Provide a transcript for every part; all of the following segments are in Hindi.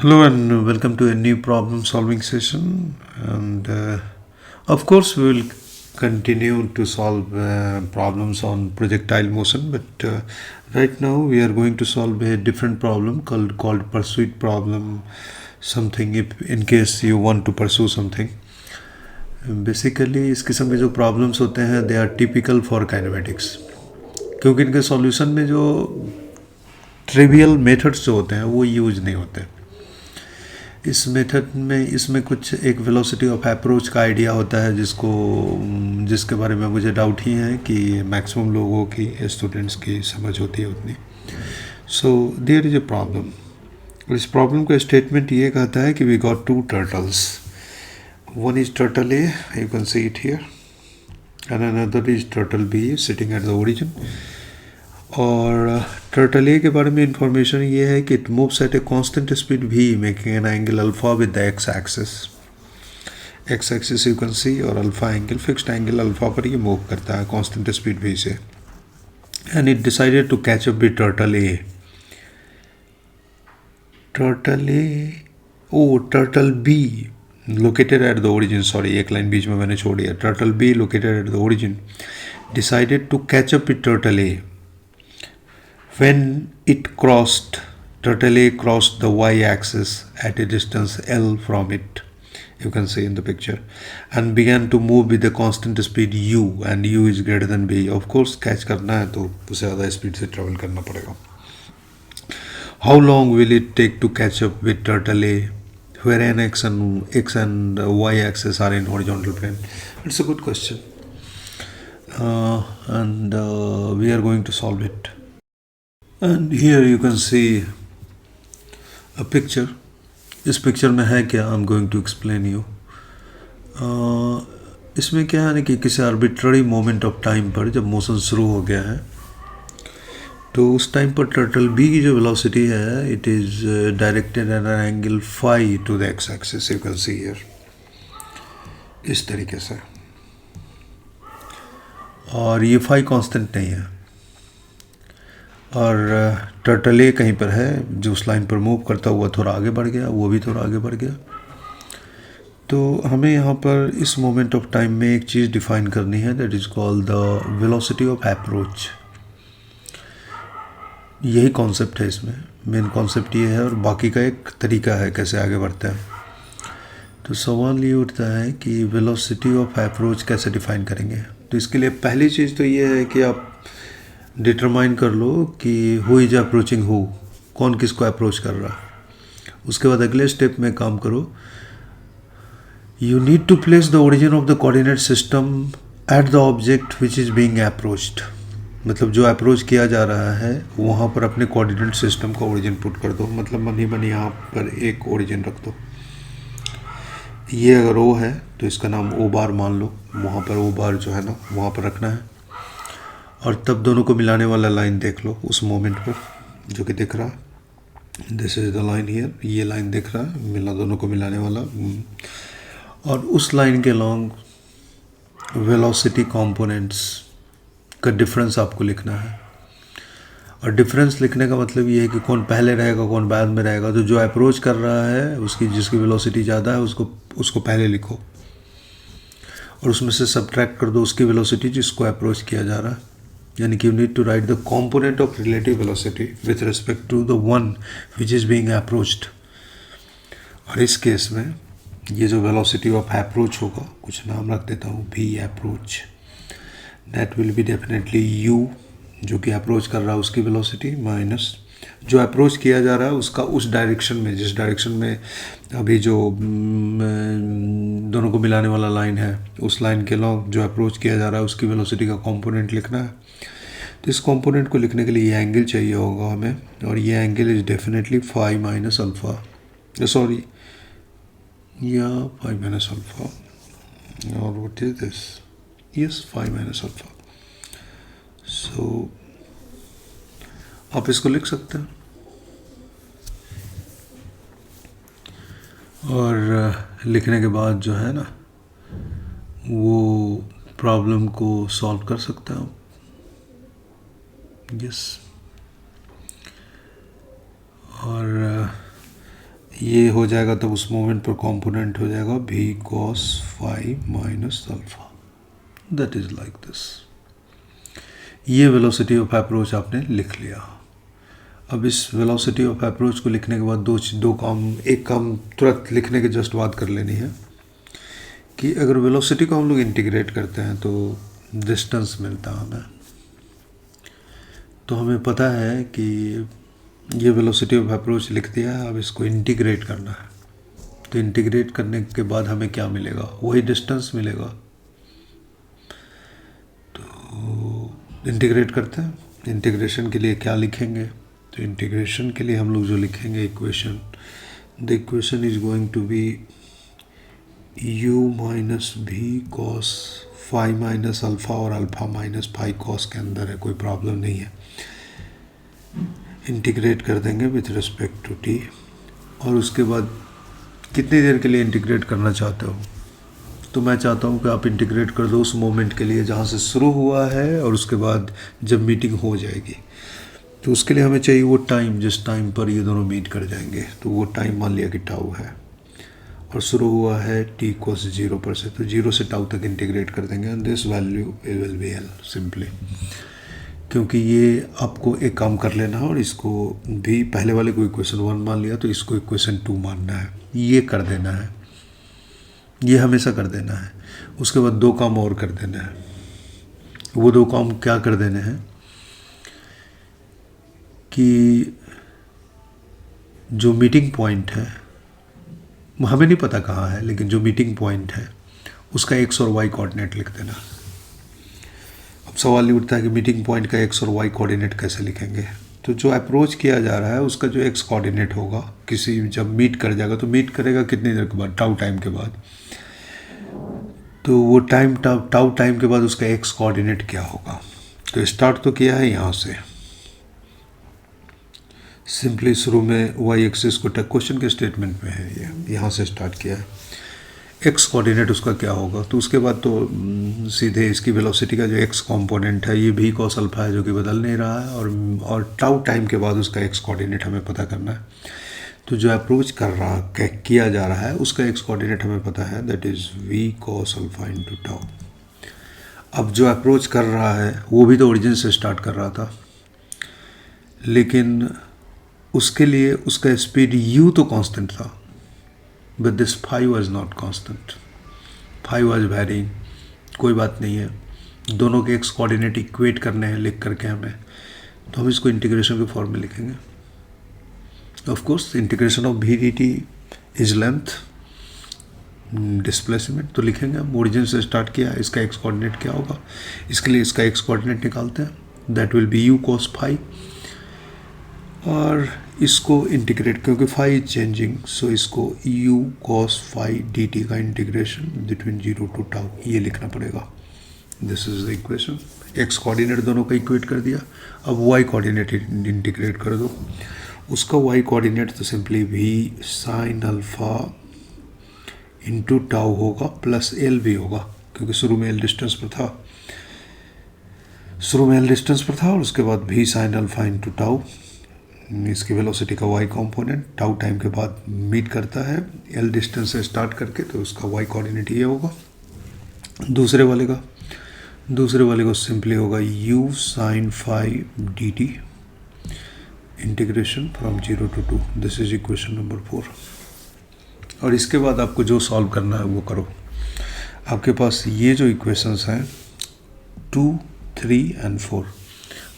Hello and welcome to a new problem solving session. And of course, we will continue to solve problems on projectile motion, but right now we are going to solve a different problem called pursuit problem. Something if in case you want to pursue something. Basically इस किस्म के जो प्रॉब्लम्स होते हैं they are typical for kinematics, क्योंकि इनके सॉल्यूशन में जो ट्रिवियल मेथड्स जो होते हैं वो यूज नहीं होते। इस मेथड में इसमें कुछ एक वेलोसिटी ऑफ अप्रोच का आइडिया होता है जिसके बारे में मुझे डाउट ही है कि मैक्सिमम लोगों की स्टूडेंट्स की समझ होती है उतनी। So there is a problem. इस प्रॉब्लम का स्टेटमेंट ये कहता है कि we got two turtles, one is turtle A, you can see it here, and another is turtle B sitting at the origin. और टर्टल ए के बारे में इंफॉर्मेशन ये है कि it moves at a constant speed v making an angle alpha with the x axis you can see, और alpha angle fixed angle alpha पर ये मूव करता है कांस्टेंट स्पीड v से। And it decided to catch up with turtle A. Turtle B located at the origin, sorry एक लाइन बीच में मैंने छोड़ दिया। Turtle B located at the origin decided to catch up with turtle A when turtle A crossed the y-axis at a distance L from it, you can see in the picture, and began to move with a constant speed u, and u is greater than b. Of course catch करना है तो उससे ज़्यादा स्पीड से ट्रेवल करना पड़ेगा। How long will it take to catch up with turtle A where n x and y axis are in horizontal plane? It's a good question, and we are going to solve it. And here you can see a picture. इस पिक्चर में है क्या, I am going to explain you. इसमें क्या है ना कि किसी आर्बिट्ररी मोमेंट ऑफ टाइम पर जब मोशन शुरू हो गया है तो उस टाइम पर टर्टल बी की जो वेलोसिटी है it is directed at an angle phi to the x axis, you can see here, इस तरीके से। और ये फाई कांस्टेंट नहीं है, और टर्टल ए कहीं पर है जो उस लाइन पर मूव करता हुआ थोड़ा आगे बढ़ गया, वो भी थोड़ा आगे बढ़ गया। तो हमें यहाँ पर इस मोमेंट ऑफ टाइम में एक चीज़ डिफाइन करनी है, that is called the velocity of approach. यही कॉन्सेप्ट है, इसमें मेन कॉन्सेप्ट ये है, और बाकी का एक तरीका है कैसे आगे बढ़ता है। तो सवाल ये उठता है कि वेलोसिटी ऑफ अप्रोच कैसे डिफाइन करेंगे। तो इसके लिए पहली चीज़ तो ये है कि आप डिटरमाइन कर लो कि हु इज अप्रोचिंग हु, कौन किसको अप्रोच कर रहा है। उसके बाद अगले स्टेप में काम करो, you need to place the origin of the coordinate system at the object which is being approached. मतलब जो अप्रोच किया जा रहा है वहाँ पर अपने कोऑर्डिनेट सिस्टम का ओरिजिन पुट कर दो, मतलब मन यहाँ पर एक ओरिजिन रख दो। ये अगर ओ है तो इसका नाम ओ बार मान लो, वहाँ पर ओ बार जो है ना वहाँ पर रखना है। और तब दोनों को मिलाने वाला लाइन देख लो उस मोमेंट पर जो कि दिख रहा है, this is the line here, ये लाइन दिख रहा है मिला दोनों को मिलाने वाला। और उस लाइन के लॉन्ग वेलोसिटी कंपोनेंट्स का डिफरेंस आपको लिखना है। और डिफरेंस लिखने का मतलब ये है कि कौन पहले रहेगा कौन बाद में रहेगा। तो जो अप्रोच कर रहा है उसकी जिसकी वेलोसिटी ज़्यादा है उसको पहले लिखो, और उसमें से सब्ट्रैक्ट कर दो उसकी वेलोसिटी जिसको अप्रोच किया जा रहा है। यानी कि you need to write the component of relative velocity with respect to the one which is being approached. और इस केस में ये जो वेलोसिटी ऑफ अप्रोच होगा, कुछ नाम रख देता हूँ भी approach, that will be definitely you, जो कि अप्रोच कर रहा है उसकी वेलोसिटी, माइनस जो अप्रोच किया जा रहा है उसका उस डायरेक्शन में, जिस डायरेक्शन में अभी जो दोनों को मिलाने वाला लाइन है उस लाइन के लॉन्ग जो अप्रोच किया जा रहा है उसकी वेलोसिटी का कंपोनेंट लिखना है। तो इस कंपोनेंट को लिखने के लिए ये एंगल चाहिए होगा हमें, और ये angle is definitely phi minus alpha, sorry या फाई माइनस अल्फ़ा, और what is this, yes phi minus alpha. So आप इसको लिख सकते हैं, और लिखने के बाद जो है ना वो प्रॉब्लम को सॉल्व कर सकते हैं आप। यस, और ये हो जाएगा तब उस मोमेंट पर कंपोनेंट हो जाएगा v cos phi minus alpha, that is like this. ये वेलोसिटी ऑफ अप्रोच आपने लिख लिया। अब इस वेलोसिटी ऑफ अप्रोच को लिखने के बाद एक काम तुरंत लिखने के जस्ट बात कर लेनी है कि अगर वेलोसिटी को हम लोग इंटीग्रेट करते हैं तो डिस्टेंस मिलता है हमें। तो हमें पता है कि ये वेलोसिटी ऑफ अप्रोच लिख दिया है, अब इसको इंटीग्रेट करना है। तो इंटीग्रेट करने के बाद हमें क्या मिलेगा, वही डिस्टेंस मिलेगा। तो इंटीग्रेट करते हैं। इंटीग्रेशन के लिए क्या लिखेंगे, तो इंटीग्रेशन के लिए हम लोग जो लिखेंगे equation, the equation is going to be u minus v cos phi minus alpha, और अल्फ़ा माइनस फाई कॉस के अंदर है, कोई प्रॉब्लम नहीं है। इंटीग्रेट कर देंगे विथ रिस्पेक्ट टू t, और उसके बाद कितनी देर के लिए इंटीग्रेट करना चाहते हो, तो मैं चाहता हूँ कि आप इंटीग्रेट कर दो उस मोमेंट के लिए जहाँ से शुरू हुआ है और उसके बाद जब मीटिंग हो जाएगी। तो उसके लिए हमें चाहिए वो टाइम जिस टाइम पर ये दोनों मीट कर जाएंगे। तो वो टाइम मान लिया कि टाउ है और शुरू हुआ है t cos 0 पर से, तो 0 से टाउ तक इंटीग्रेट कर देंगे and this value will be l simply. क्योंकि ये आपको एक काम कर लेना है और इसको भी पहले वाले को इक्वेशन 1 मान लिया तो इसको इक्वेशन 2 मानना है, ये कर देना है, ये हमेशा कर देना है। उसके बाद 2 काम और कर देना है। वो 2 काम क्या कर देने हैं कि जो मीटिंग पॉइंट है हमें नहीं पता कहाँ है, लेकिन जो मीटिंग पॉइंट है उसका x और y कोऑर्डिनेट लिख देना। अब सवाल ये उठता है कि मीटिंग पॉइंट का x और y कोऑर्डिनेट कैसे लिखेंगे। तो जो अप्रोच किया जा रहा है उसका जो x कोऑर्डिनेट होगा, किसी जब मीट कर जाएगा तो मीट करेगा कितनी देर के बाद, टाउ टाइम के बाद। तो वो टाउ टाइम के बाद उसका x कोऑर्डिनेट क्या होगा। तो स्टार्ट तो किया है यहाँ से, सिंपली शुरू में y एक्सिस को क्वेश्चन के स्टेटमेंट में है, ये यहाँ से स्टार्ट किया है। x कोऑर्डिनेट उसका क्या होगा, तो उसके बाद तो सीधे इसकी वेलोसिटी का जो x कंपोनेंट है ये भी कॉस अल्फा है जो कि बदल नहीं रहा है, और टाउ टाइम के बाद उसका x कोऑर्डिनेट हमें पता करना है। तो जो अप्रोच किया जा रहा है उसका x कोऑर्डिनेट हमें पता है, that is v cos alpha into tau. अब जो अप्रोच कर रहा है वो भी तो ओरिजिन से स्टार्ट कर रहा था, लेकिन उसके लिए उसका स्पीड u तो कांस्टेंट था, but this phi was not constant, phi was varying. कोई बात नहीं है, दोनों के x कोऑर्डिनेट इक्वेट करने हैं लिख करके हमें, तो हम इसको इंटीग्रेशन के फॉर्म में लिखेंगे। Of course integration of v dt is length displacement, तो लिखेंगे हम ओरिजिन से स्टार्ट किया, इसका x कोऑर्डिनेट क्या होगा, इसके लिए इसका x कोऑर्डिनेट निकालते हैं, that will be u cos phi, और इसको इंटीग्रेट क्योंकि फाई इज चेंजिंग, सो इसको u cos फाई dt का इंटीग्रेशन बिटवीन 0 टू टाउ ये लिखना पड़ेगा। This is the equation. x coordinate दोनों का इक्वेट कर दिया, अब y कोऑर्डिनेट इंटीग्रेट कर दो। उसका y कोऑर्डिनेट तो simply v sine alpha into tau होगा प्लस l भी होगा, क्योंकि शुरू में l डिस्टेंस पर था, और उसके बाद v sine alpha into tau, इसकी वेलोसिटी का y कंपोनेंट टाउ टाइम के बाद मीट करता है l डिस्टेंस से स्टार्ट करके, तो उसका y कोऑर्डिनेट ये होगा। दूसरे वाले को सिंपली होगा u sine phi dt integration from 0 to 2, this is equation number 4। और इसके बाद आपको जो सॉल्व करना है वो करो। आपके पास ये जो इक्वेशंस हैं 2, 3 एंड 4,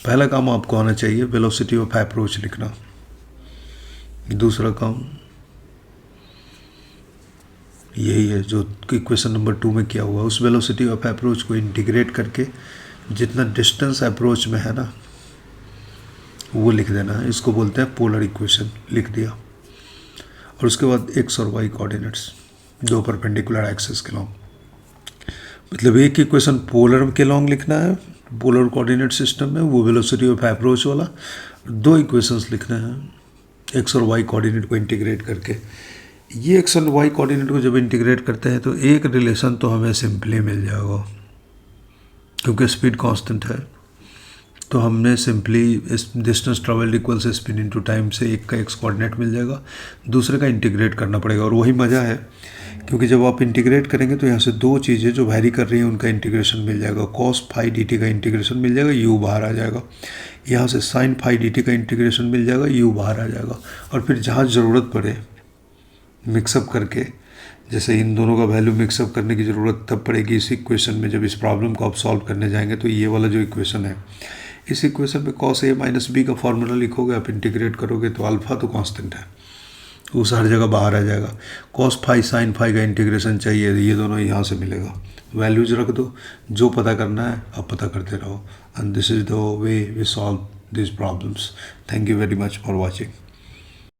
पहला काम आपको आना चाहिए वेलोसिटी ऑफ अप्रोच लिखना। दूसरा काम यही है जो इक्वेशन नंबर 2 में किया हुआ, उस वेलोसिटी ऑफ अप्रोच को इंटीग्रेट करके जितना डिस्टेंस अप्रोच में है ना वो लिख देना है। इसको बोलते हैं पोलर इक्वेशन, लिख दिया। और उसके बाद x और y कोऑर्डिनेट्स 2 परपेंडिकुलर एक्सिस के लॉन्ग, मतलब एक इक्वेशन पोलर के लॉन्ग लिखना है पोलर कोऑर्डिनेट सिस्टम में, वो वेलोसिटी ऑफ अप्रोच वाला। 2 इक्वेशंस लिखने हैं x और y कोऑर्डिनेट को इंटीग्रेट करके। ये x और y कोऑर्डिनेट को जब इंटीग्रेट करते हैं तो एक रिलेशन तो हमें सिंपली मिल जाएगा, क्योंकि स्पीड कांस्टेंट है। तो हमने सिंपली इस distance travelled equals speed into time से एक का एक्स कोऑर्डिनेट मिल जाएगा, दूसरे का इंटीग्रेट करना पड़ेगा। और वही मज़ा है, क्योंकि जब आप इंटीग्रेट करेंगे तो यहाँ से दो चीज़ें जो वैरी कर रही हैं उनका इंटीग्रेशन मिल जाएगा। कॉस फाई डी टी का इंटीग्रेशन मिल जाएगा, यू बाहर आ जाएगा। यहाँ से साइन फाई डी टी का इंटीग्रेशन मिल जाएगा, यू बाहर आ जाएगा। और फिर जहाँ ज़रूरत पड़े मिक्सअप करके, जैसे इन दोनों का वैल्यू मिक्सअप करने की ज़रूरत तब पड़ेगी इस इक्वेशन में, जब इस प्रॉब्लम को आप सॉल्व करने जाएंगे। तो ये वाला जो इक्वेशन है, इस इक्वेशन में कॉस ए माइनस बी का फॉर्मूला लिखोगे, आप इंटीग्रेट करोगे तो अल्फ़ा तो कांस्टेंट है, उस हर जगह बाहर आ जाएगा। कॉस फाई साइन फाई का इंटीग्रेशन चाहिए, ये दोनों यहाँ से मिलेगा। वैल्यूज रख दो, जो पता करना है आप पता करते रहो। And this is the way we solve this problems. Thank you very much for watching.